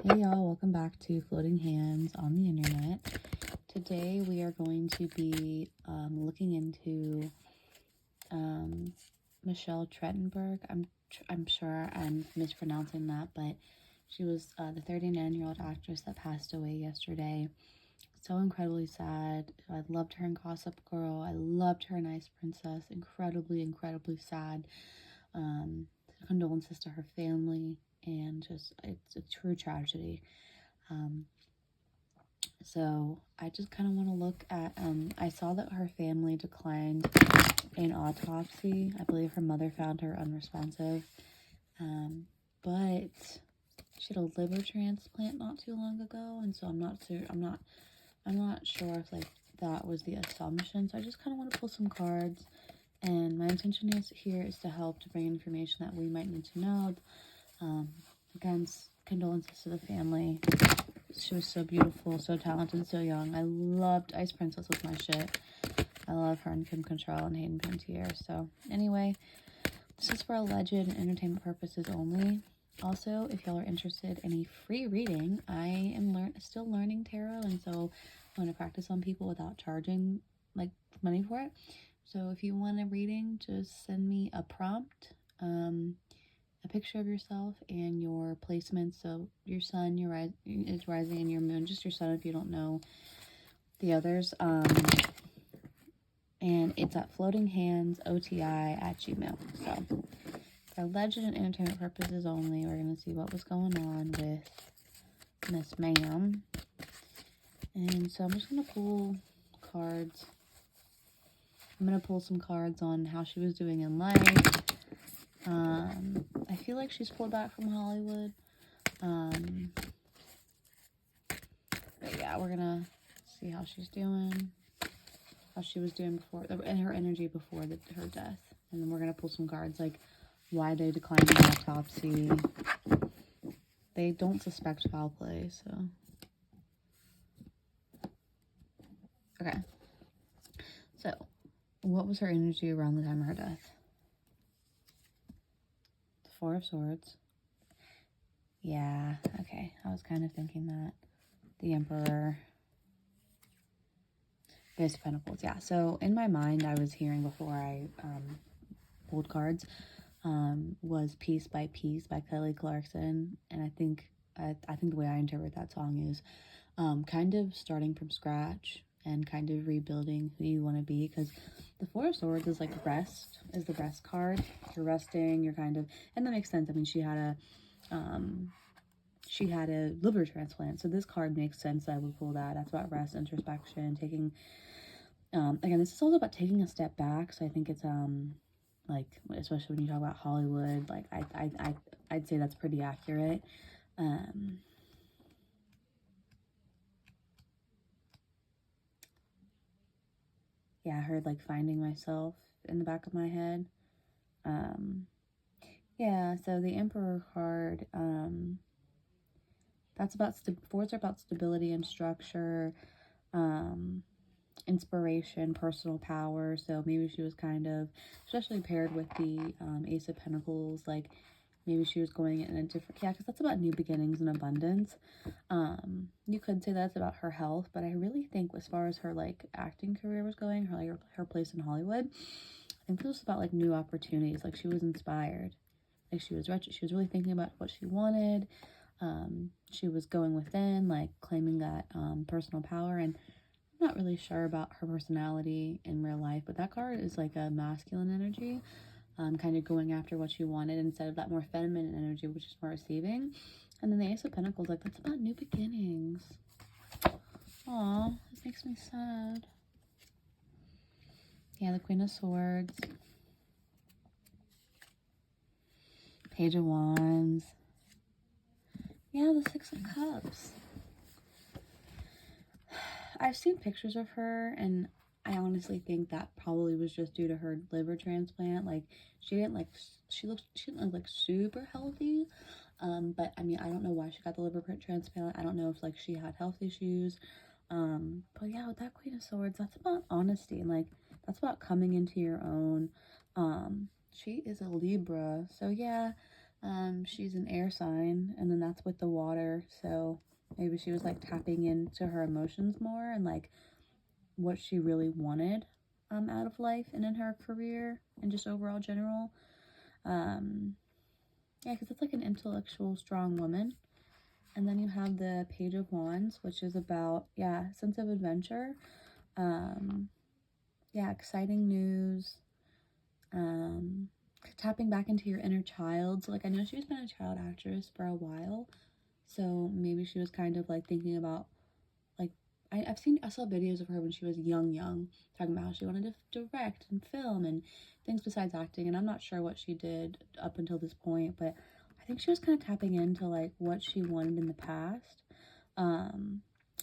Hey y'all, welcome back to Floating Hands on the Internet. Today we are going to be looking into Michelle Trachtenburg. I'm sure I'm mispronouncing that, but she was the 39-year-old actress that passed away yesterday. So incredibly sad. I loved her in Gossip Girl. I loved her in Ice Princess. Incredibly sad. Condolences to her family, and just it's a true tragedy. So I just kind of want to look at, I saw that her family declined an autopsy. I believe her mother found her unresponsive. But she had a liver transplant not too long ago, and so I'm not sure if like that was the assumption. So I just kind of want to pull some cards, and my intention is to help to bring information that we might need to know. Again, condolences to the family. She was so beautiful, so talented, so young. I loved Ice Princess was my shit. I love her and Kim Cattrall and Hayden Panettiere. So anyway, this is for alleged and entertainment purposes only. Also, if y'all are interested in a free reading, I am still learning tarot, and so I want to practice on people without charging like money for it. So if you want a reading, just send me a prompt, a picture of yourself and your placement. So your sun, is rising, and your moon, just your sun if you don't know the others. And it's at floatinghandsoti@gmail. So for alleged and entertainment purposes only, we're going to see what was going on with Miss Ma'am. And so I'm just going to pull cards. I'm going to pull some cards on how she was doing in life. I feel like she's pulled back from Hollywood. But yeah, we're going to see how she's doing. How she was doing before, and her energy before her death. And then we're going to pull some cards, like why they declined the autopsy. They don't suspect foul play, so. Okay. So, what was her energy around the time of her death? The Four of Swords. Yeah, okay. I was kind of thinking that. The Emperor. Ace of Pentacles. Yeah, so in my mind, I was hearing before I pulled cards, was Piece by Piece by Kelly Clarkson. And I think the way I interpret that song is kind of starting from scratch and kind of rebuilding who you want to be, because the Four of Swords is like rest, is the rest card. You're resting, you're kind of, and that makes sense. I mean, she had a liver transplant, so this card makes sense that I would pull that. That's about rest, introspection, taking, again, this is also about taking a step back. So I think it's like, especially when you talk about Hollywood, like I'd say that's pretty accurate. Yeah, I heard like finding myself in the back of my head. Yeah, so the Emperor card, that's about, fours are about stability and structure, inspiration, personal power. So maybe she was kind of, especially paired with the Ace of Pentacles, like maybe she was going in a different, yeah, because that's about new beginnings and abundance. You could say that's about her health, but I really think as far as her like acting career was going, her place in Hollywood, I think this was about like new opportunities. Like she was inspired, like she was really thinking about what she wanted. She was going within, like claiming that personal power. And I'm not really sure about her personality in real life, but that card is like a masculine energy, kind of going after what she wanted instead of that more feminine energy, which is more receiving. And then the Ace of Pentacles, like that's about new beginnings. Aw, this makes me sad. Yeah, the Queen of Swords. Page of Wands. Yeah, the Six of Cups. I've seen pictures of her, and I honestly think that probably was just due to her liver transplant. Like, she didn't look like super healthy. But I mean, I don't know why she got the liver transplant. I don't know if like she had health issues. But yeah, with that Queen of Swords, that's about honesty, and like that's about coming into your own. She is a Libra, so yeah, She's an air sign, and then that's with the water, so maybe she was like tapping into her emotions more and like what she really wanted out of life and in her career and just overall general. Yeah, because it's like an intellectual, strong woman. And then you have the Page of Wands, which is about, yeah, sense of adventure. Yeah, exciting news. Tapping back into your inner child. So, like, I know she's been a child actress for a while. So maybe she was kind of like thinking about, like, I saw videos of her when she was young, talking about how she wanted to direct and film and things besides acting. And I'm not sure what she did up until this point, but I think she was kind of tapping into like what she wanted in the past.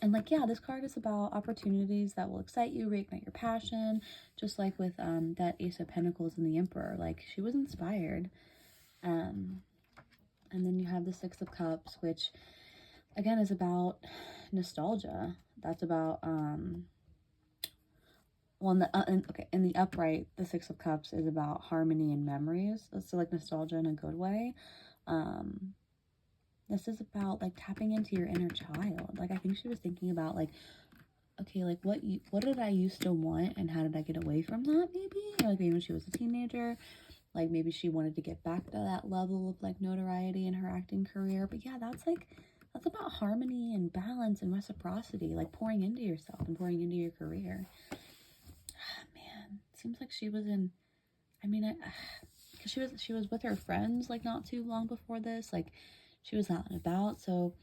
And like, yeah, this card is about opportunities that will excite you, reignite your passion, just like with that Ace of Pentacles and the Emperor. Like, she was inspired. And then you have the Six of Cups, which again is about nostalgia. That's about in the upright, the Six of Cups is about harmony and memories. So like nostalgia in a good way. This is about like tapping into your inner child. Like, I think she was thinking about like, okay, like what did I used to want and how did I get away from that, maybe? Or like maybe when she was a teenager, like maybe she wanted to get back to that level of like notoriety in her acting career. But yeah, that's about harmony and balance and reciprocity, like pouring into yourself and pouring into your career. Man, it seems like she was in, I mean, because she was with her friends like not too long before this, like she was out and about, so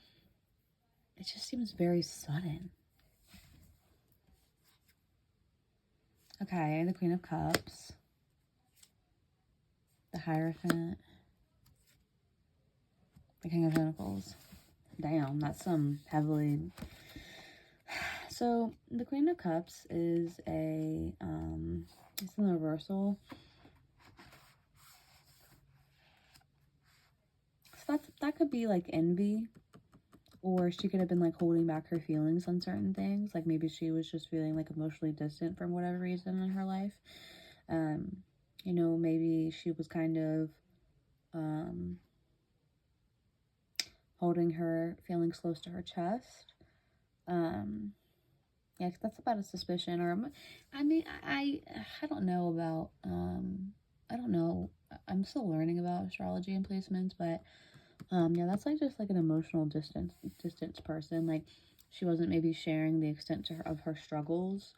it just seems very sudden. Okay, the Queen of Cups, the Hierophant, the King of Pentacles. Damn, that's some heavily. So the Queen of Cups is it's in the reversal. So that could be like envy, or she could have been like holding back her feelings on certain things. Like maybe she was just feeling like emotionally distant from whatever reason in her life. You know, maybe she was kind of holding her feelings close to her chest. Yeah, 'cause that's about a suspicion. Or, I mean, I don't know about, I don't know. I'm still learning about astrology and placements, but, yeah, that's like just like an emotional distance person. Like, she wasn't maybe sharing the extent of her struggles,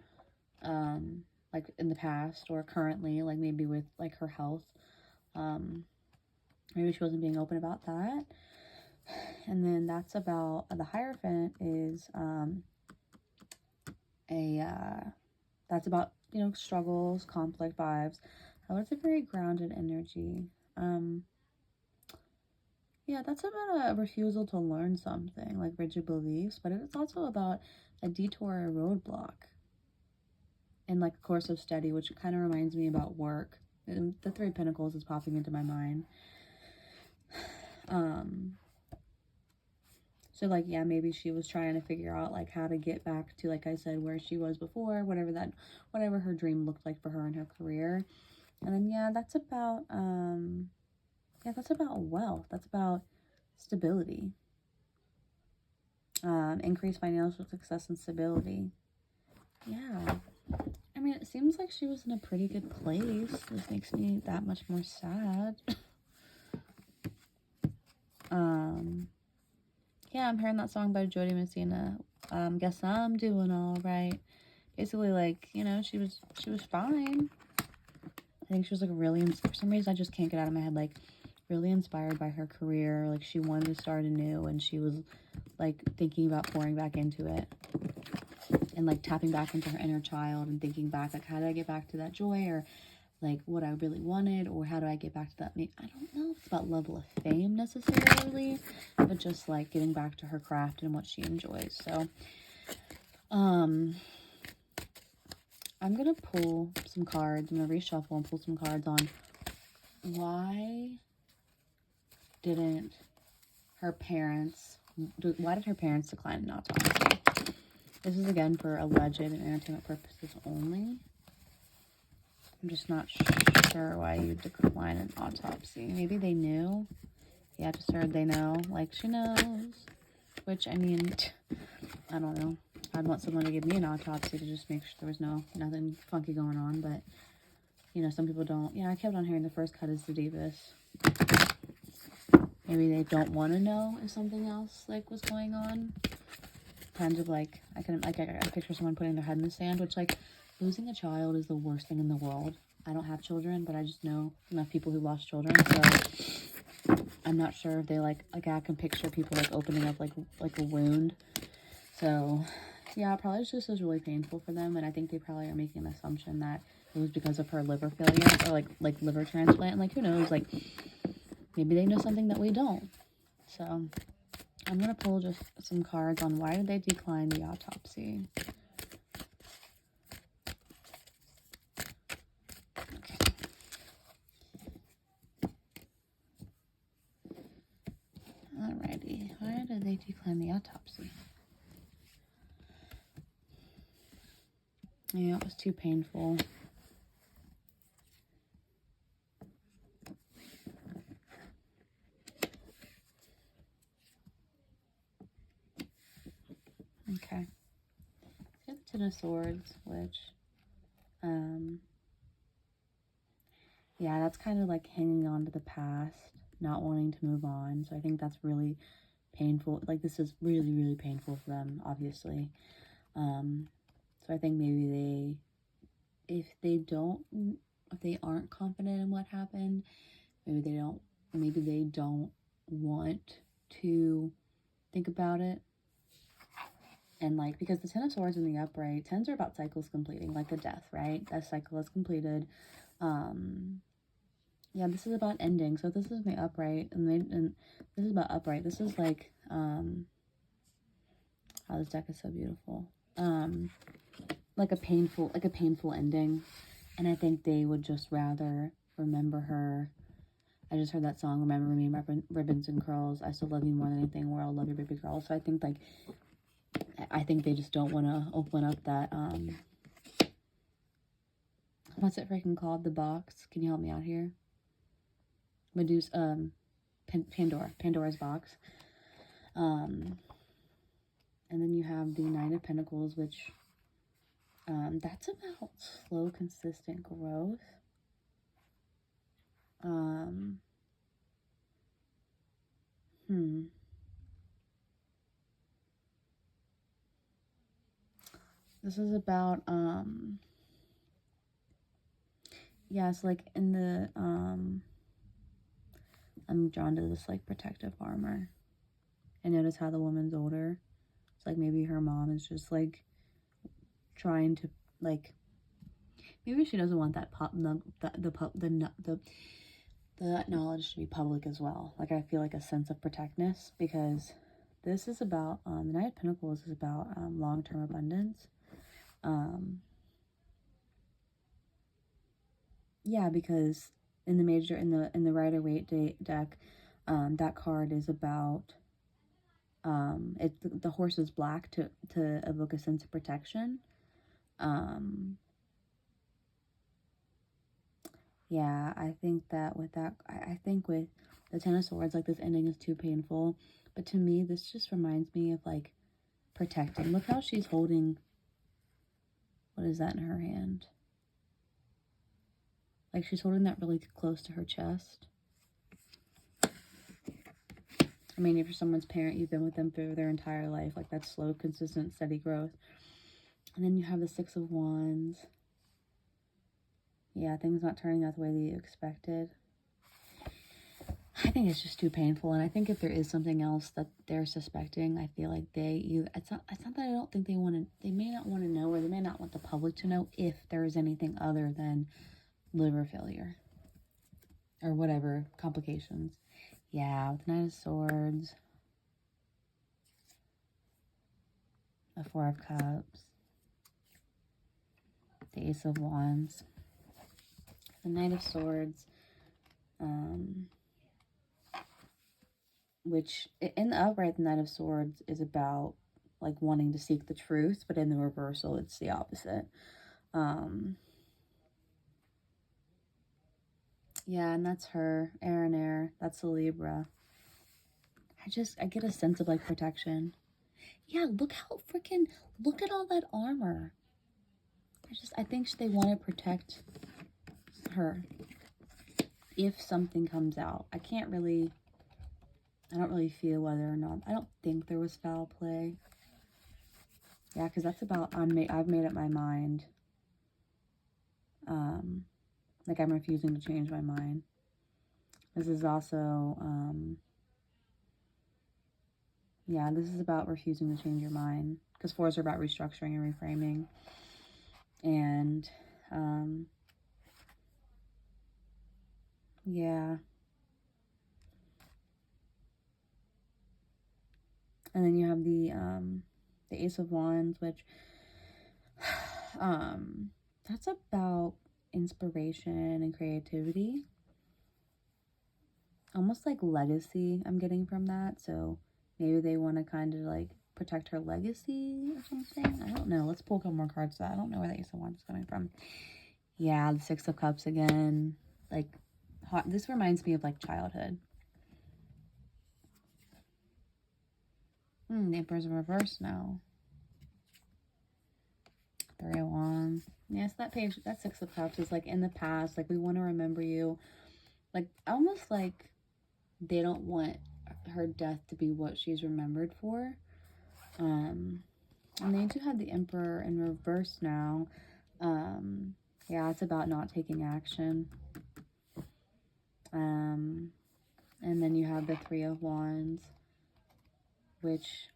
like in the past or currently, like maybe with like her health. Maybe she wasn't being open about that. And then that's about the Hierophant is, that's about, you know, struggles, conflict, vibes. It's a very grounded energy. Yeah, that's about a refusal to learn something, like rigid beliefs, but it's also about a detour or a roadblock in like a course of study, which kind of reminds me about work. And the Three of Pentacles is popping into my mind. So like, yeah, maybe she was trying to figure out like how to get back to, like I said, where she was before, whatever her dream looked like for her in her career. And then yeah, that's about wealth. That's about stability. Increased financial success and stability. Yeah. I mean, it seems like she was in a pretty good place. This makes me that much more sad. Yeah, I'm hearing that song by Jody Messina. Guess I'm doing all right. Basically, like, you know, she was fine. I think she was like really, for some reason, I just can't get out of my head, like, really inspired by her career. Like, she wanted to start anew, and she was like thinking about pouring back into it and like tapping back into her inner child and thinking back, like, how do I get back to that joy, or like what I really wanted, or how do I get back to that? I don't know if it's about level of fame necessarily, but just like getting back to her craft and what she enjoys. So I'm gonna pull some cards. I'm gonna reshuffle and pull some cards on why did her parents decline an autopsy. This is again for alleged and entertainment purposes only. I'm just not sure why you decline an autopsy. Maybe they knew. Yeah, just heard they know. Like, she knows. Which, I mean, I don't know. I'd want someone to give me an autopsy to just make sure there was nothing funky going on. But, you know, some people don't. Yeah, I kept on hearing the first cut is the deepest. Maybe they don't want to know if something else, like, was going on. Kind of like, I picture someone putting their head in the sand, which, like, losing a child is the worst thing in the world. I don't have children, but I just know enough people who lost children, so I'm not sure if they, like I can picture people, like, opening up, like a wound. So, yeah, probably just was really painful for them, and I think they probably are making an assumption that it was because of her liver failure, or, like liver transplant. Like, who knows? Like, maybe they know something that we don't. So, I'm going to pull just some cards on why did they decline the autopsy. Okay. Alrighty. Why did they decline the autopsy? Yeah, it was too painful. Okay. So the Ten of Swords, which, yeah, that's kind of like hanging on to the past, not wanting to move on. So I think that's really painful. Like, this is really, really painful for them, obviously. So I think maybe if they aren't confident in what happened, maybe they don't want to think about it. And, like, because the Ten of Swords in the upright, tens are about cycles completing, like a death, right? That cycle is completed. Yeah, this is about ending. So this is the upright, and this is about upright. This is like, oh, this deck is so beautiful. Like a painful ending. And I think they would just rather remember her. I just heard that song, Remember Me, Ribbons and Curls. I still love you more than anything in the world. Love your baby girl. So I think, like, they just don't want to open up that, what's it freaking called? The box. Can you help me out here? Medusa, Pandora's box. And then you have the Nine of Pentacles, which, that's about slow, consistent growth. This is about, yeah, it's like in the, I'm drawn to this, like, protective armor. And notice how the woman's older. It's like maybe her mom is just, like, trying to, like, maybe she doesn't want that the knowledge to be public as well. Like, I feel like a sense of protectiveness, because this is about, the Knight of Pentacles is about, long-term abundance. Yeah, because in the Rider-Waite deck, that card is about, the horse is black to evoke a sense of protection. Yeah, I think that with that, I think with the Ten of Swords, like, this ending is too painful. But to me, this just reminds me of, like, protecting. Look how she's holding, what is that in her hand? Like, she's holding that really close to her chest. I mean, if you're someone's parent, you've been with them through their entire life. Like, that's slow, consistent, steady growth. And then you have the Six of Wands. Yeah, things not turning out the way that you expected. I think it's just too painful, and I think if there is something else that they're suspecting, I feel like it's not that I don't think they may not want to know, or they may not want the public to know, if there is anything other than liver failure or whatever complications. Yeah, with the Knight of Swords, the Four of Cups, the Ace of Wands, the Knight of Swords, which in the upright, the Knight of Swords is about, like, wanting to seek the truth, but in the reversal, it's the opposite. Yeah, and that's her, air and air. That's the Libra. I get a sense of like protection. Yeah, look at all that armor. I think they want to protect her if something comes out. I don't really feel whether or not, I don't think there was foul play. Yeah, because that's about, I've made up my mind. Like I'm refusing to change my mind. This is also, yeah, this is about refusing to change your mind. Because 4s are about restructuring and reframing. And, yeah. And then you have the Ace of Wands, which, that's about inspiration and creativity. Almost like legacy I'm getting from that. So maybe they want to kind of like protect her legacy or something. I don't know. Let's pull a couple more cards. I don't know where the Ace of Wands is coming from. Yeah, the Six of Cups again. Like, this reminds me of like childhood. The Emperor's in reverse now. 3 of Wands. Yes, that page, that Six of Cups is like in the past. Like, we want to remember you. Like, almost like they don't want her death to be what she's remembered for. And they do have the Emperor in reverse now. Yeah, it's about not taking action. And then you have the 3 of Wands, which,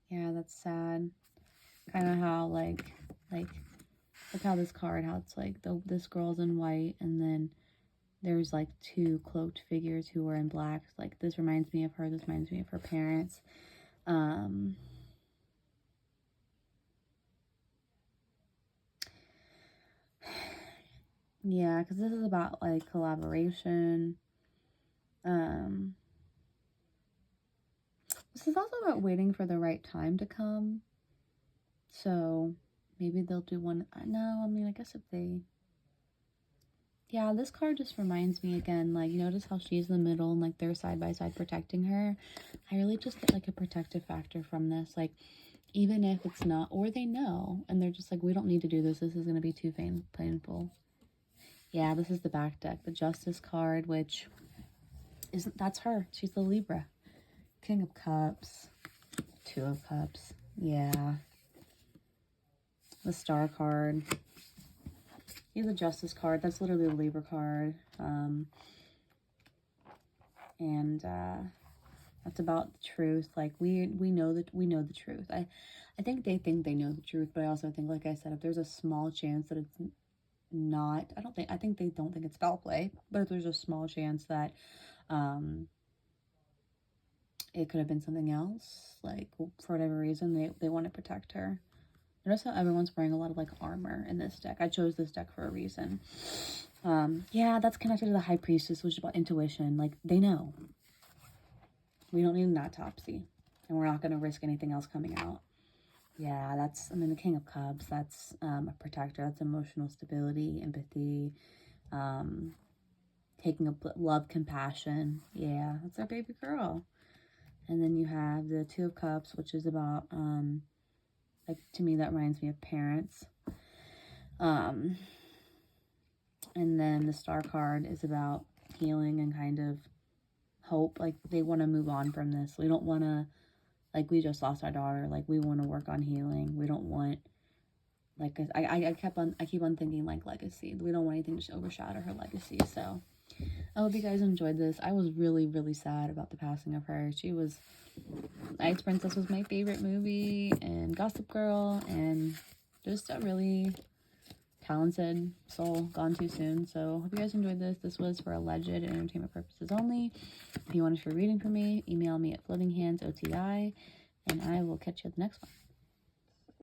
yeah, that's sad. Kind of how, like, look how this card, how it's like, this girl's in white, and then there's, like, 2 cloaked figures who are in black. Like, this reminds me of her, this reminds me of her parents. Yeah, because this is about, like, collaboration. This is also about waiting for the right time to come. So maybe they'll do one. No, I mean, I guess if they... Yeah, this card just reminds me again, like, you notice how she's in the middle and, like, they're side by side protecting her. I really just get, like, a protective factor from this. Like, even if it's not, or they know, and they're just like, we don't need to do this. This is going to be too painful. Yeah, this is the back deck. The Justice card, which isn't, that's her. She's the Libra. King of Cups. 2 of Cups. Yeah. The Star card. Here's the Justice card. That's literally the Libra card. That's about the truth. Like, we know that we know the truth. I think they know the truth, but I also think, like I said, if there's a small chance that it's not, I think they don't think it's foul play, but if there's a small chance that it could have been something else, like, for whatever reason, they want to protect her. Notice how everyone's wearing a lot of, like, armor in this deck. I chose this deck for a reason. Yeah, that's connected to the High Priestess, which is about intuition. Like, they know. We don't need an autopsy. And we're not going to risk anything else coming out. Yeah, that's, I mean, the King of Cups. That's a protector. That's emotional stability, empathy, taking up love, compassion. Yeah, that's our baby girl. And then you have the 2 of Cups, which is about... like, to me, that reminds me of parents. And then the Star card is about healing and kind of hope. Like, they want to move on from this. We don't want to, like, we just lost our daughter. Like, we want to work on healing. We don't want, like, I keep on thinking, like, legacy. We don't want anything to overshadow her legacy. So I hope you guys enjoyed this. I was really, really sad about the passing of her. She was... Ice Princess was my favorite movie, and Gossip Girl, and just a really talented soul gone too soon. So hope you guys enjoyed this. This was for alleged entertainment purposes only. If you want a free reading from me, email me at floatinghandsoti, and I will catch you at the next one.